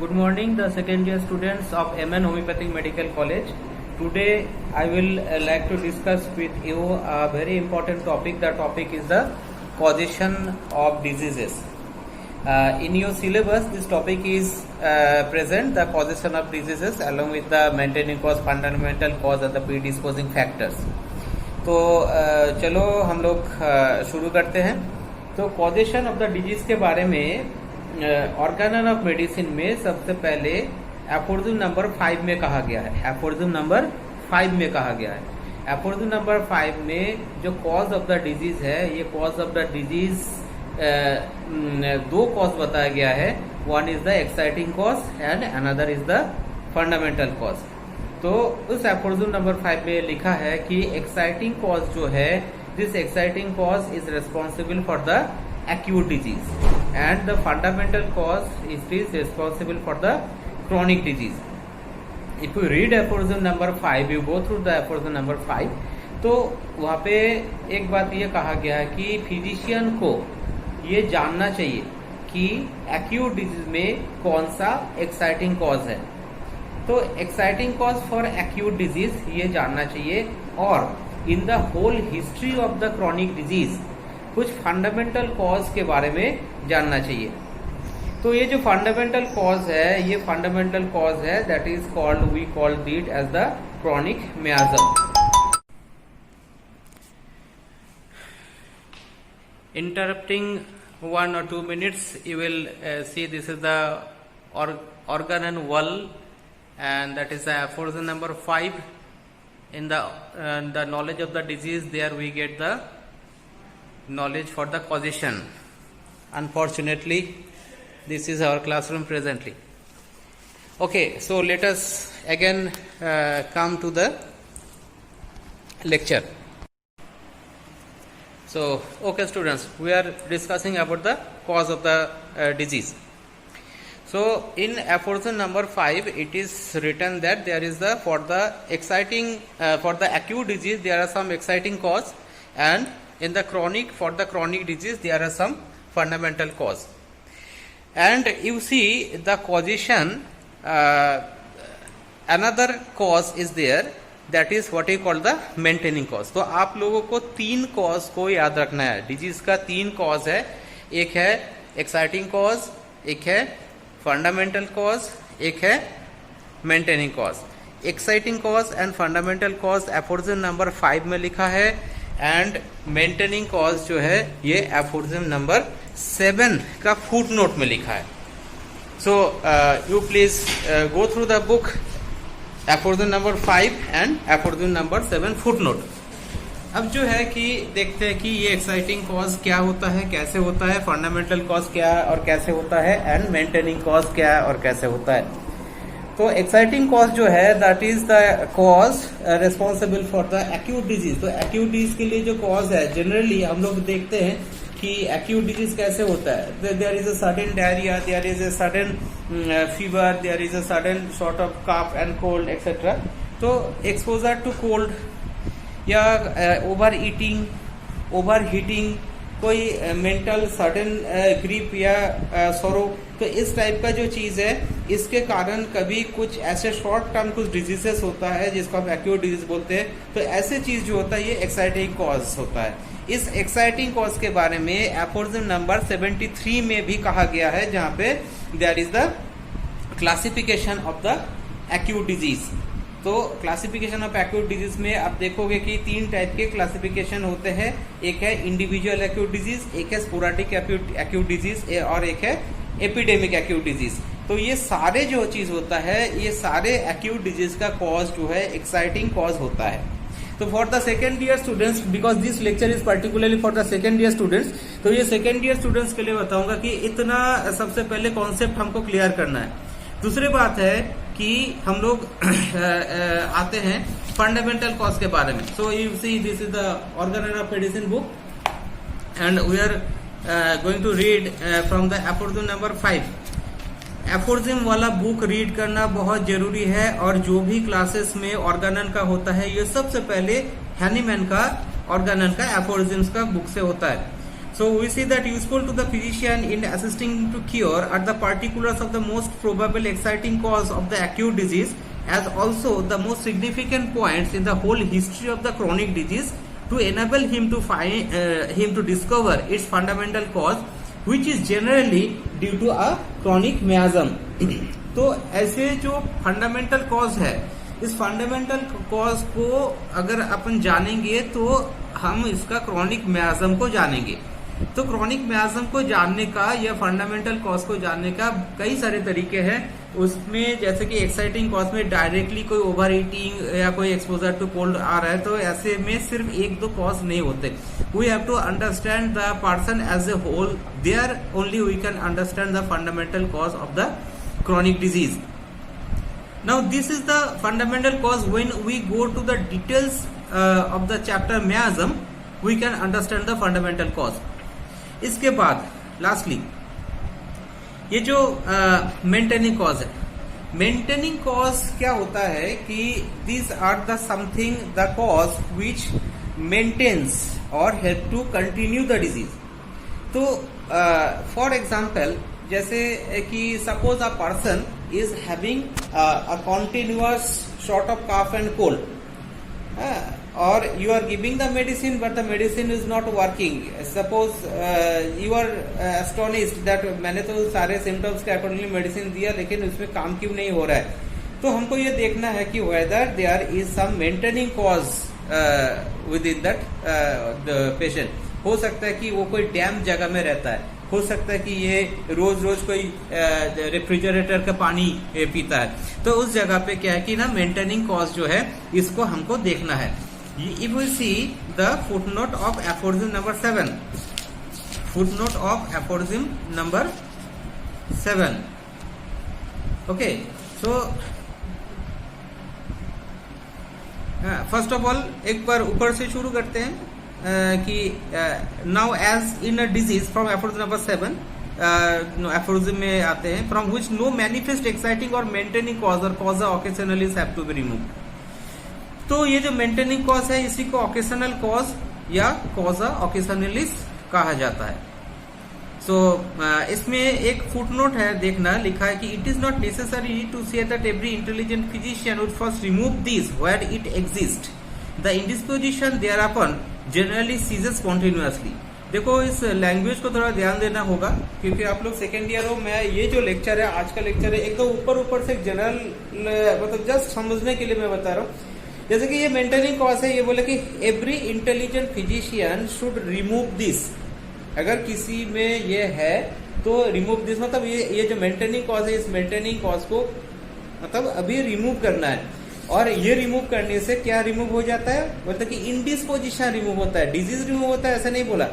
Good morning, the second year students of MN Homeopathic Medical College. Today I will like to discuss with you a very important topic. The topic is the causation of diseases. In your syllabus, this topic is present, the causation of diseases along with the maintaining cause, fundamental cause and the predisposing factors. तो चलो हम लोग शुरू करते हैं. तो causation of the disease के बारे में ऑर्गेनल ऑफ मेडिसिन में सबसे पहले एफोरिज्म नंबर 5 में कहा गया है. एफोरिज्म नंबर 5 में कहा गया है. एफोरिज्म नंबर 5 में जो कॉज ऑफ द डिजीज है, ये कॉज ऑफ द डिजीज दो कॉज बताया गया है. One is the exciting cause and another is the fundamental cause. तो उस एफोरिज्म नंबर 5 में लिखा है कि एक्साइटिंग कॉज जो है, this exciting cause is responsible for the acute disease and the fundamental cause is responsible for the chronic disease. If you read aphorism number 5, you go through the aphorism number 5, तो वहाँ पे एक बात ये कहा गया है कि फिजिशियन को ये जानना चाहिए कि एक्यूट डिजीज में कौन सा एक्साइटिंग कॉज है. तो exciting cause for acute disease ये जानना चाहिए, और in the whole history of the chronic disease कुछ फंडामेंटल कॉज के बारे में जानना चाहिए. तो ये जो फंडामेंटल कॉज है, ये फंडामेंटल कॉज है, that is called, we call it as the chronic miasm. Interrupting 1 or 2 minutes, you will see this is the organ and wall, and that is the aphorism number 5. In the knowledge of the disease, there we get the knowledge for the causation. Unfortunately, this is our classroom presently. Okay, so let us again come to the lecture. So, okay students, we are discussing about the cause of the disease. So, in aphorism number 5, it is written that there is for the acute disease there are some exciting cause, and in the for the chronic disease there are some fundamental cause. And you see the causation, another cause is there, that is what you call the maintaining cause. तो आप लोगों को 3 cause को याद रखना है. Disease का 3 cause है. एक है एक्साइटिंग कॉज, एक है फंडामेंटल कॉज, एक है maintaining cause. Exciting cause and fundamental cause aphorism number 5 में लिखा है, एंड मेंटेनिंग कॉज जो है ये एफोरिज्म नंबर 7 का फुट नोट में लिखा है. So you please go through the book aphorism number 5 and aphorism number 7 foot note. अब जो है कि देखते हैं कि ये एक्साइटिंग कॉज क्या होता है, कैसे होता है, फंडामेंटल कॉज क्या और कैसे होता है, एंड मेंटेनिंग कॉज क्या और कैसे होता है. तो एक्साइटिंग कॉज जो है, that is the cause responsible for the acute disease. तो एक्यूट डिजीज के लिए जो कॉज है, जनरली हम लोग देखते हैं कि एक्यूट डिजीज कैसे होता है. There is a sudden diarrhoea, there is a sudden fever, there is a sudden sort of cough and cold etcetera. तो एक्सपोजर टू कोल्ड या ओवर ईटिंग, ओवर हीटिंग, कोई मेंटल सडन ग्रीप या sorrow, तो इस type का जो चीज है, इसके कारण कभी कुछ ऐसे शॉर्ट टर्म कुछ डिजीजेस होता है जिसको हम एक्यूट डिजीज बोलते हैं. तो ऐसे चीज जो होता है ये एक्साइटिंग कॉज होता है. इस एक्साइटिंग कॉज के बारे में एफोरिज्म नंबर 73 में भी कहा गया है, जहां पे there is the classification of the acute disease. तो क्लासिफिकेशन ऑफ एक्यूट डिजीज में आप देखोगे कि 3 टाइप के क्लासिफिकेशन होते हैं. एक है इंडिविजुअल एक्यूट डिजीज, एक है स्पोराडिक एक्यूट डिजीज, और एक है एपिडेमिक एक्यूट डिजीज. तो ये सारे जो चीज होता है, ये सारे एक्यूट डिजीज का कॉज जो है एक्साइटिंग कॉज होता है. तो for the second year students, because this lecture is particularly for the second year students, तो ये सेकेंड ईयर स्टूडेंट्स के लिए बताऊंगा कि इतना सबसे पहले कॉन्सेप्ट हमको क्लियर करना है. दूसरी बात है कि हम लोग आते हैं फंडामेंटल कॉज के बारे में. So you see this is the organon of medicine book, and we are going to read from the aphorism number 5. Aphorism वाला बुक रीड करना बहुत जरूरी है, और जो भी क्लासेस में ऑर्गेनल का होता है, ये सबसे पहले हैनीमैन का ऑर्गेनल का एफोरिज्म्स का बुक से होता है. So we see that useful to the physician in assisting to cure are the particulars of the most probable exciting cause of the acute disease, as also the most significant points in the whole history of the chronic disease, to enable him to discover its fundamental cause, which is generally due to a chronic miasm. तो ऐसे जो fundamental cause है, इस fundamental cause को अगर अपन जानेंगे तो हम इसका क्रॉनिक मियाज्म को जानेंगे। तो क्रॉनिक मियाज्म को जानने का या फंडामेंटल कॉज को जानने का कई सारे तरीके हैं। उसमें जैसे कि एक्साइटिंग कॉज में डायरेक्टली कोई ओवर ईटिंग या कोई एक्सपोजर टू कोल्ड आ रहा है, तो ऐसे में सिर्फ एक दो कॉज नहीं होते। We have to understand the person as a whole, there only we can understand the fundamental cause of the chronic disease. Now this is the fundamental cause. When we go to the details of the chapter miasm, we can understand the fundamental cause. इसके बाद lastly ये जो maintaining cause है, maintaining cause क्या होता है कि these are the something the cause which maintains or help to continue the disease. तो for example जैसे कि suppose a person is having a continuous sort of cough and cold, और you are giving the medicine but the medicine is not working. Suppose you are astonished that मैंने तो सारे symptoms के accordingly medicine दिया लेकिन उसमें काम क्यों नहीं हो रहा है। तो हमको ये देखना है कि whether there is some maintaining cause within that patient. हो सकता है कि वो कोई डैम जगह में रहता है, हो सकता है कि ये रोज रोज कोई रेफ्रिजरेटर का पानी पीता है। तो उस जगह पे क्या है कि ना मेंटेनिंग कॉज जो है इसको हमको देखना है। If we see the footnote of aphorism number 7, footnote of aphorism number 7, okay. So first of all एक बार ऊपर से शुरू करते हैं कि now as in a disease from aphorism number 7, aphorism में आते हैं, from which no manifest exciting और मेंटेनिंग कॉज और cause occasionalis have to be remove. तो ये जो मेंटेनिंग कॉज है इसी को ऑकेशनल कॉज या कॉज ऑकेशनलिस कहा जाता है। सो इसमें एक फुटनोट है, देखना लिखा है कि it is not necessary to say that every intelligent physician would first remove this where it exist. The indisposition thereupon generally ceases continuously. देखो इस लैंग्वेज को थोड़ा ध्यान देना होगा क्योंकि आप लोग सेकेंड ईयर हो। मैं ये जो लेक्चर है आज का लेक्चर है एक तो ऊपर से जनरल मतलब जस्ट समझने के लिए मैं बता रहा हूँ। जैसे कि ये मेंटेनिंग कॉज है, ये बोले कि every intelligent physician should remove this. अगर किसी में ये है तो रिमूव दिस, मतलब ये जो मेंटेनिंग कॉज है इस मेंटेनिंग कॉज को मतलब अभी रिमूव करना है। और ये रिमूव करने से क्या रिमूव हो जाता है, मतलब कि इंडिस्पोजिशन रिमूव होता है, डिजीज रिमूव होता है, ऐसा नहीं बोला।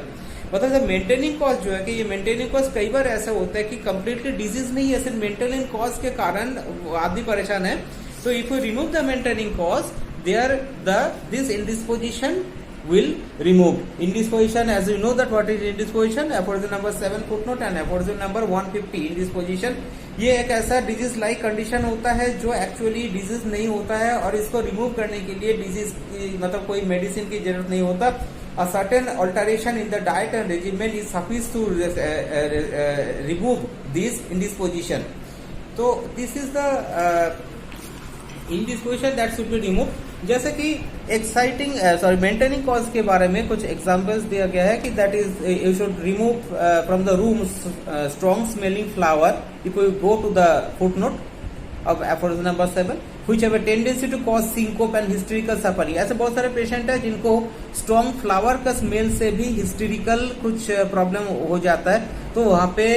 मतलब मेंटेनिंग कॉज जो है कि ये मेंटेनिंग कॉज कई बार ऐसा होता है कि कंप्लीटली डिजीज नहीं है, सिर्फ मेंटेनिंग कॉज के कारण आदमी परेशान है। तो if you remove the maintaining cause there this indisposition will remove. Indisposition, as you know that what is indisposition, aphorism number 7 footnote and aphorism number 150. Indisposition ये एक ऐसा डिजीज लाइक कंडीशन होता है जो एक्चुअली डिजीज नहीं होता है और इसको रिमूव करने के लिए डिजीज मतलब कोई मेडिसिन की जरूरत नहीं होता। A certain alteration in the diet and regimen is sufficient to remove this indisposition. So this is the indisposition that should be removed. जैसे कि एक्साइटिंग मेंटेनिंग कॉज के बारे में कुछ एग्जांपल्स दिया गया है कि that is you should remove from the room strong smelling flower if you go to the footnote of aphorism number 7 which have a tendency to cause syncope and hysterical suffering. ऐसे बहुत सारे patient है जिनको strong flower का smell से भी hysterical कुछ problem हो जाता है। तो वहां पे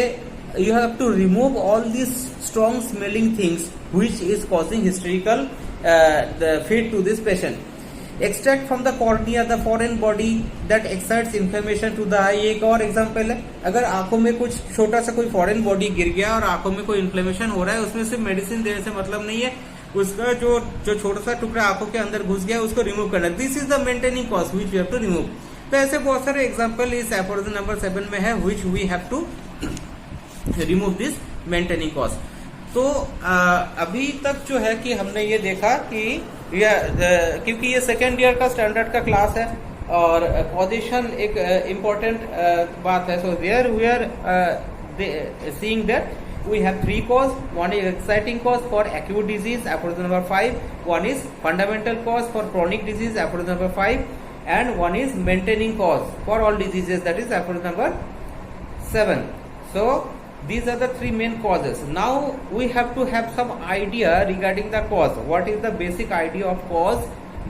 you have to remove all these strong smelling things which is causing hysterical the fit to this patient. Extract from the cornea the foreign body that excites inflammation to the eye। एक और example है, अगर आंखों में कुछ छोटा सा कोई फॉरेन बॉडी गिर गया और आंखों में कोई इन्फ्लेमेशन हो रहा है, उसमें सिर्फ मेडिसिन देने से मतलब नहीं है, उसका जो छोटा सा टुकड़ा आंखों के अंदर घुस गया उसको रिमूव करना। This is the maintaining cause which we have to remove. तो ऐसे बहुत सारे एग्जांपल इस एफोरिज्म नंबर 7 में है which we have to remove this maintaining cause. तो अभी तक जो है कि हमने ये देखा कि क्योंकि ये सेकेंड ईयर का स्टैंडर्ड का क्लास है और कॉजेशन एक इम्पोर्टेंट बात है. So there we are seeing that we have three cause. One is exciting cause for acute disease, aphorism number 5. One is fundamental cause for chronic disease, aphorism number 5. And one is maintaining cause for all diseases, that is aphorism number 7. So these are the three main causes. Now we have to have some idea regarding the cause. What is the basic idea of cause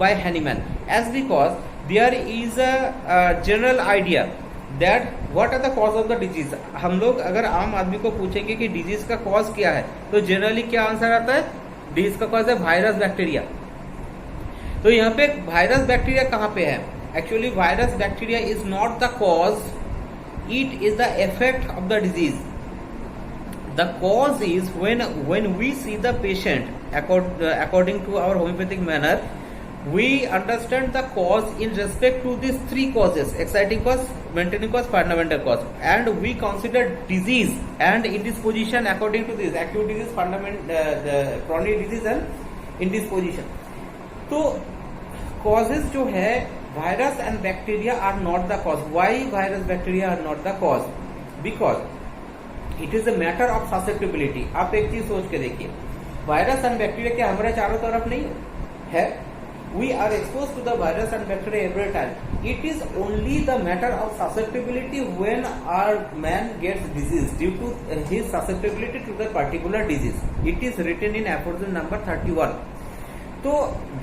by Hahnemann? As because there is a general idea that what are the cause of the disease. हम लोग अगर आम आदमी को पूछेंगे कि disease का cause क्या है, तो जनरली क्या आंसर आता है? डिजीज का कॉज है वायरस, बैक्टीरिया. तो यहाँ पे वायरस बैक्टीरिया कहाँ पे है? Actually virus bacteria is not the cause, it is the effect of the disease. The cause is when we see the patient according to our homeopathic manner, we understand the cause in respect to these three causes: exciting cause, maintaining cause, fundamental cause, and we consider disease and indisposition according to this: acute disease, the chronic disease and indisposition. तो causes जो है, virus and bacteria are not the cause. Why virus bacteria are not the cause? Because it is a matter of susceptibility. आप एक चीज सोच के देखिए, virus and bacteria क्या हमारे चारों तरफ नहीं है? We are exposed to the virus and bacteria every time. It is only the matter of susceptibility when our man gets disease due to his susceptibility to the particular disease. It is written in aphorism number 31. तो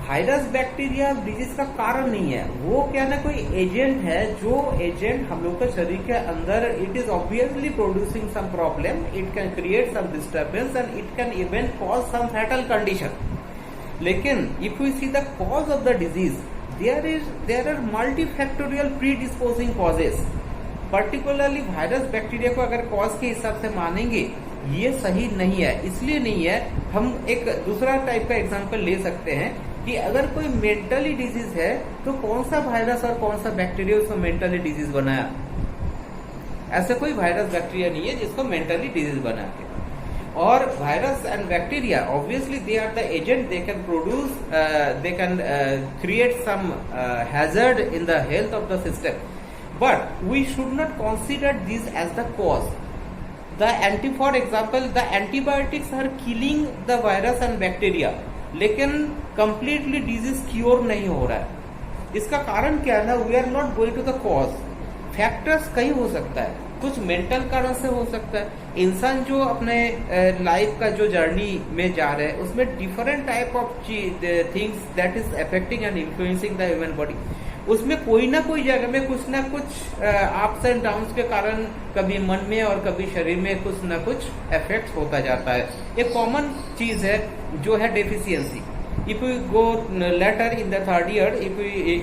virus bacteria disease का कारण नहीं है, वो क्या ना कोई agent है, जो एजेंट हम लोग के शरीर के अंदर it is obviously producing some problem, it can create some disturbance and it can even cause some fatal condition. लेकिन if we see the cause of the disease, there are multifactorial predisposing causes. Particularly virus bacteria को अगर cause के हिसाब से मानेंगे, ये सही नहीं है. इसलिए नहीं है, हम एक दूसरा टाइप का एग्जांपल ले सकते हैं कि अगर कोई मेंटली डिजीज है, तो कौन सा वायरस और कौन सा बैक्टीरिया उसको मेंटली डिजीज बनाया? ऐसा कोई वायरस बैक्टीरिया नहीं है जिसको मेंटली डिजीज बना के. और virus and bacteria obviously they are the agent, they can produce, they can create some hazard in the health of the system, but we should not consider this as the cause. For example, the antibiotics are killing the virus and bacteria, लेकिन completely disease cure नहीं हो रहा है. इसका कारण क्या है ना? We are not going to the cause. Factors कई हो सकता है, कुछ मेंटल कारण से हो सकता है. इंसान जो अपने लाइफ का जो जर्नी में जा रहे हैं, उसमें different type of things that is affecting and influencing the human body. उसमें कोई ना कोई जगह में कुछ ना कुछ अप्स एंड डाउन्स के कारण कभी मन में और कभी शरीर में कुछ ना कुछ इफेक्ट होता जाता है. एक कॉमन चीज है जो है deficiency. If we go later in the third year,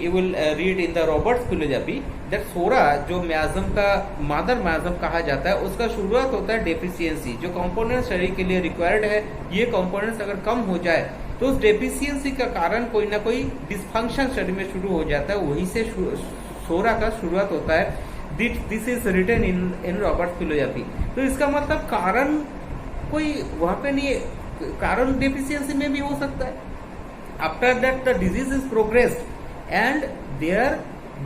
you will read in the Robert's philosophy that सोरा जो म्याज्म का मादर म्याज्म कहा जाता है, उसका शुरुआत होता है डेफिशिएंसी. जो कंपोनेंट शरीर के लिए रिक्वायर्ड है, ये कंपोनेंट्स अगर कम हो जाए तो उस डेफिशिएंसी का कारण कोई ना कोई डिस्फंक्शन शरीर में शुरू हो जाता है. वहीं से सोरा का शुरुआत होता है. This is written in Robert philosophy. तो इसका मतलब कारण कोई वहां पे नहीं है, कारण डेफिशिएंसी में भी हो सकता है. After that the disease is progressed and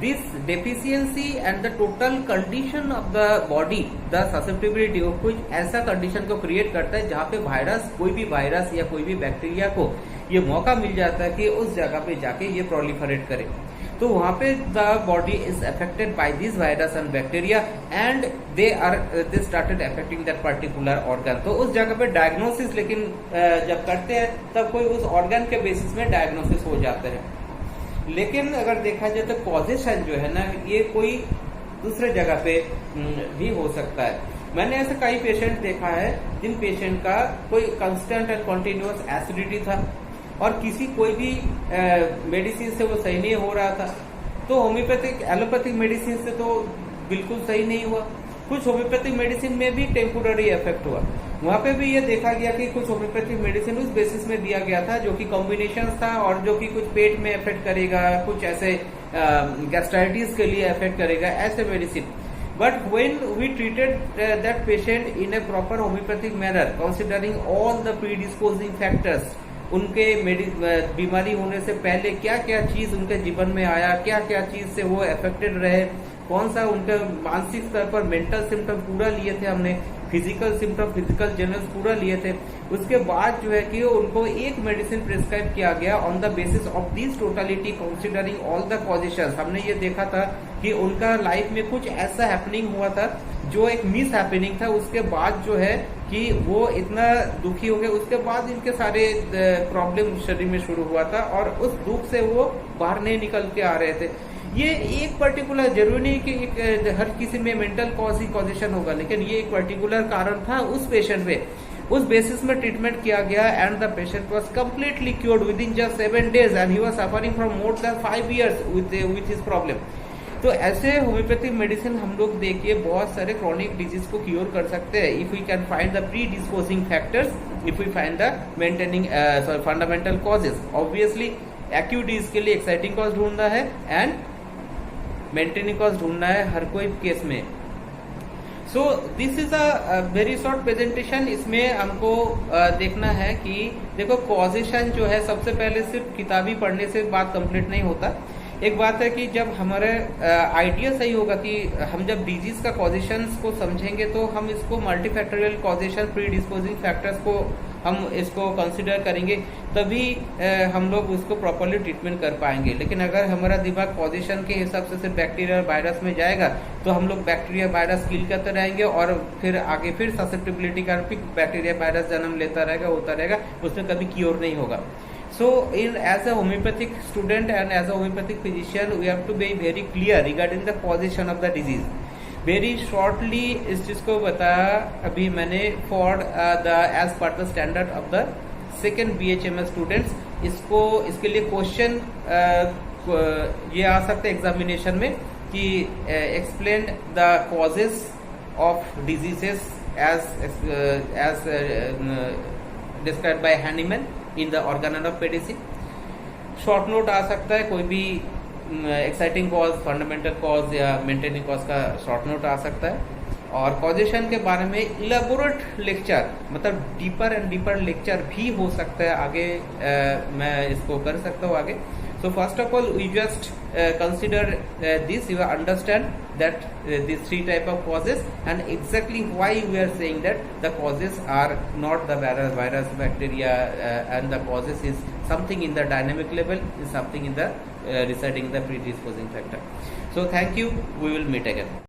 this deficiency and the total condition of the body, the susceptibility of कुछ ऐसा कंडीशन को क्रिएट करता है जहाँ पे वायरस, कोई भी वायरस या कोई भी बैक्टीरिया को ये मौका मिल जाता है कि उस जगह पे जाके ये प्रोलिफरेट करे. तो वहां पे the body is affected by this virus and bacteria and they started affecting that particular organ. तो उस जगह पे डायग्नोसिस लेकिन जब करते हैं तब कोई उस ऑर्गन के बेसिस में डायग्नोसिस हो जाते हैं. लेकिन अगर देखा जाए तो कॉजेशन जो है ना, ये कोई दूसरे जगह पे भी हो सकता है. मैंने ऐसे कई पेशेंट देखा है जिन पेशेंट का कोई कंस्टेंट एंड कंटिन्यूअस एसिडिटी था और किसी कोई भी मेडिसिन से वो सही नहीं हो रहा था. तो होम्योपैथिक एलोपैथिक मेडिसिन से तो बिल्कुल सही नहीं हुआ. कुछ होम्योपैथिक मेडिसिन में भी टेम्पोररी इफेक्ट हुआ. वहां पे भी ये देखा गया कि कुछ होम्योपैथिक मेडिसिन उस बेसिस में दिया गया था जो कि कॉम्बिनेशन था और जो कि कुछ पेट में इफेक्ट करेगा, कुछ ऐसे गैस्ट्राइटिस के लिए इफेक्ट करेगा, ऐसे medicine. But when we treated that patient in a proper homeopathic manner, considering all the predisposing factors, उनके बीमारी होने से पहले क्या क्या चीज उनके जीवन में आया, क्या क्या चीज से वो अफेक्टेड रहे, कौन सा उनके मानसिक स्तर पर मेंटल सिम्टम पूरा लिए थे हमने, फिजिकल सिम्टम, फिजिकल जनरल्स पूरा लिए थे। उसके बाद जो है कि उनको एक मेडिसिन प्रिस्क्राइब किया गया on the basis of this totality considering all the causation. हमने ये देखा था कि उनका लाइफ में कुछ ऐसा हैपनिंग हुआ था जो एक मिस हैपनिंग था, उसके बाद जो है कि वो इतना दुखी हो गए, उसके बाद इनके सारे प्रॉब्लम शरीर में शुरू हुआ था और उस दुख से वो बाहर नहीं निकल के आ रहे थे। ये एक पर्टिकुलर, जरूरी नहीं कि एक हर किसी में मेंटल कॉज ही कॉजेशन होगा, लेकिन ये एक पर्टिकुलर कारण था उस पेशेंट पे, उस बेसिस में ट्रीटमेंट किया गया and the patient was completely cured with in just 7 days and he was suffering from more than 5 years with his problem. तो ऐसे होम्योपैथिक मेडिसिन हम लोग देखिए बहुत सारे क्रॉनिक डिजीज को क्योर कर सकते हैं if we can find the predisposing factors, if we find the maintaining fundamental causes. Obviously acute disease के लिए एक्साइटिंग कॉज ढूंढना है एंड मेंटेनिंग कॉज ढूंढना है हर कोई केस में। So this is a very short presentation. इसमें हमको देखना है कि देखो कॉजेशन जो है, सबसे पहले सिर्फ किताबी पढ़ने से बात कंप्लीट नहीं होता। एक बात है कि जब हमारे आइडिया सही होगा कि हम जब डिजीज का कॉजेशन को समझेंगे तो हम इसको multifactorial causation, pre disposing factors को हम इसको कंसिडर करेंगे, तभी हम लोग उसको प्रॉपरली ट्रीटमेंट कर पाएंगे। लेकिन अगर हमारा दिमाग कॉजेशन के हिसाब से सिर्फ बैक्टीरिया और वायरस में जाएगा तो हम लोग बैक्टीरिया वायरस किल करते रहेंगे और फिर आगे फिर ससेप्टिबिलिटी का बैक्टीरिया वायरस जन्म लेता रहेगा, होता रहेगा, उसमें कभी क्योर नहीं होगा। So, as a homeopathic student and as a homeopathic physician, we have to be very clear regarding the causation of the disease. Very shortly इस चीज को बताया अभी मैंने for the as per the standard of the second BHMS students। इसके लिए question ये आ सकते हैं एग्जामिनेशन में कि explain the causes of diseases as described by Hahnemann in the organon of medicine. Short note आ सकता है, कोई भी एक्साइटिंग कॉज, फंडामेंटल कॉज या मेंटेनिंग कॉज का शॉर्ट नोट आ सकता है। और कॉजेशन के बारे में इलेबोरेट लेक्चर, मतलब डीपर एंड डीपर लेक्चर भी हो सकता है आगे, मैं इसको कर सकता हूँ आगे। So first of all, we just consider this. You understand that these three type of causes and exactly why we are saying that the causes are not the virus, bacteria, and the causes is something in the dynamic level, is something in the residing the predisposing factor. So thank you. We will meet again.